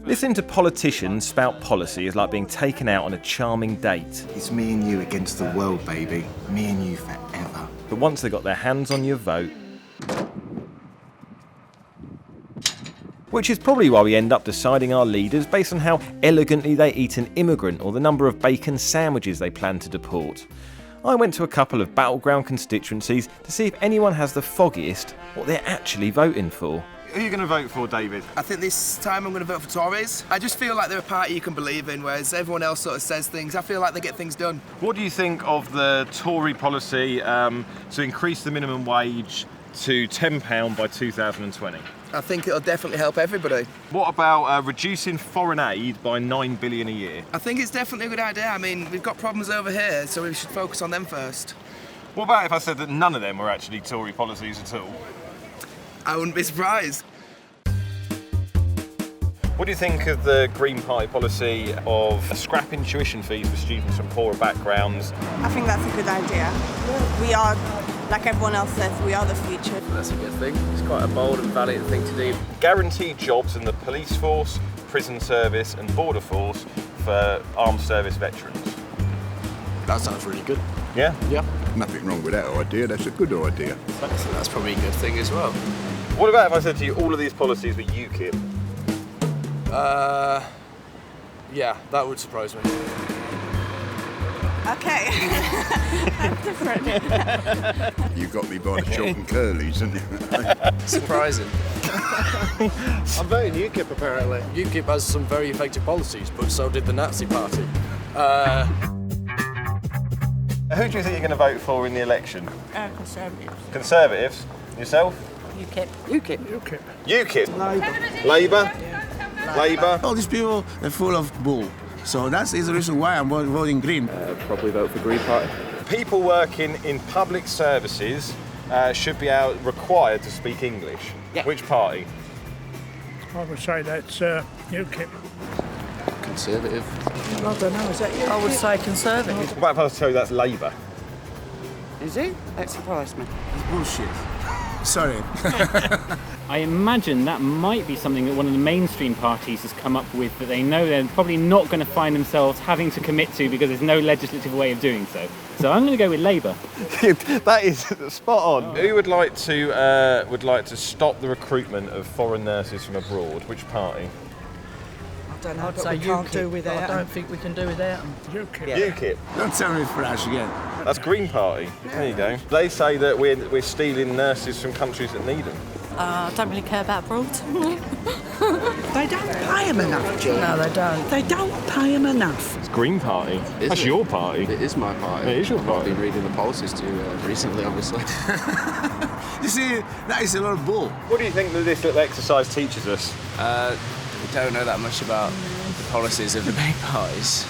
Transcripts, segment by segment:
Listening to politicians spout policy is like being taken out on a charming date. It's me and you against the world, baby. Me and you forever. But once they got their hands on your vote... Which is probably why we end up deciding our leaders based on how elegantly they eat an immigrant or the number of bacon sandwiches they plan to deport. I went to a couple of battleground constituencies to see if anyone has the foggiest what they're actually voting for. Who are you going to vote for, David? I think this time I'm going to vote for Tories. I just feel like they're a party you can believe in, whereas everyone else sort of says things. I feel like they get things done. What do you think of the Tory policy to increase the minimum wage to £10 by 2020? I think it'll definitely help everybody. What about reducing foreign aid by $9 billion a year? I think it's definitely a good idea. I mean, we've got problems over here, so we should focus on them first. What about if I said that none of them were actually Tory policies at all? I wouldn't be surprised. What do you think of the Green Party policy of scrapping tuition fees for students from poorer backgrounds? I think that's a good idea. We are, like everyone else says, we are the future. That's a good thing. It's quite a bold and valiant thing to do. Guaranteed jobs in the police force, prison service and border force for armed service veterans. That sounds really good. Yeah? Yeah. Nothing wrong with that idea, that's a good idea. I think that's probably a good thing as well. What about if I said to you all of these policies were UKIP? Yeah, that would surprise me. Okay. That's different. You got me by the chalk and curlies, didn't you? Surprising. I'm voting UKIP apparently. UKIP has some very effective policies, but so did the Nazi Party. Who do you think you're going to vote for in the election? Conservatives. Conservatives? Yourself? UKIP. UKIP. UKIP? Labour? Labour? All these people are full of bull. So that's the reason why I'm voting Green. Probably vote for Green Party. People working in public services should be required to speak English. Yeah. Which party? I would say that's UKIP. Conservative. I don't know, is that UKIP? I would say Conservative. What if I tell you that's Labour? Is it? That surprised me. It's bullshit. Sorry. I imagine that might be something that one of the mainstream parties has come up with that they know they're probably not going to find themselves having to commit to because there's no legislative way of doing so. So I'm going to go with Labour. That is spot on. Who would like to stop the recruitment of foreign nurses from abroad? Which party? I don't know, I'd but say we can't UKIP, do without I them. don't think we can do without them. UKIP. Yeah. UKIP. Don't tell me Flash again. That's Green Party. There you go. They say that we're stealing nurses from countries that need them. I don't really care about abroad. They don't pay them enough, Jim. No, they don't. They don't pay them enough. It's Green Party. Is That's it? your party. It is my party. It is your party. I've been reading the policies too recently, obviously. You see, that is a lot of bull. What do you think that this little exercise teaches us? We don't know that much about the policies of the main parties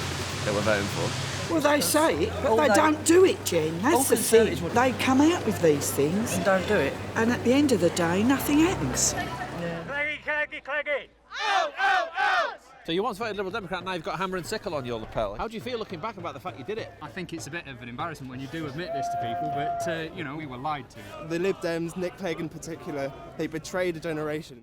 that we're voting for. Well, they say it, but All they they- don't do it, Jen. all That's the Conservatives thing. would- They come out with these things, And don't do it. and at the end of the day, nothing happens. So you once voted Liberal Democrat, now you've got a hammer and sickle on your lapel. How do you feel looking back about the fact you did it? I think it's a bit of an embarrassment when you do admit this to people, but, we were lied to. The Lib Dems, Nick Clegg in particular, they betrayed a generation.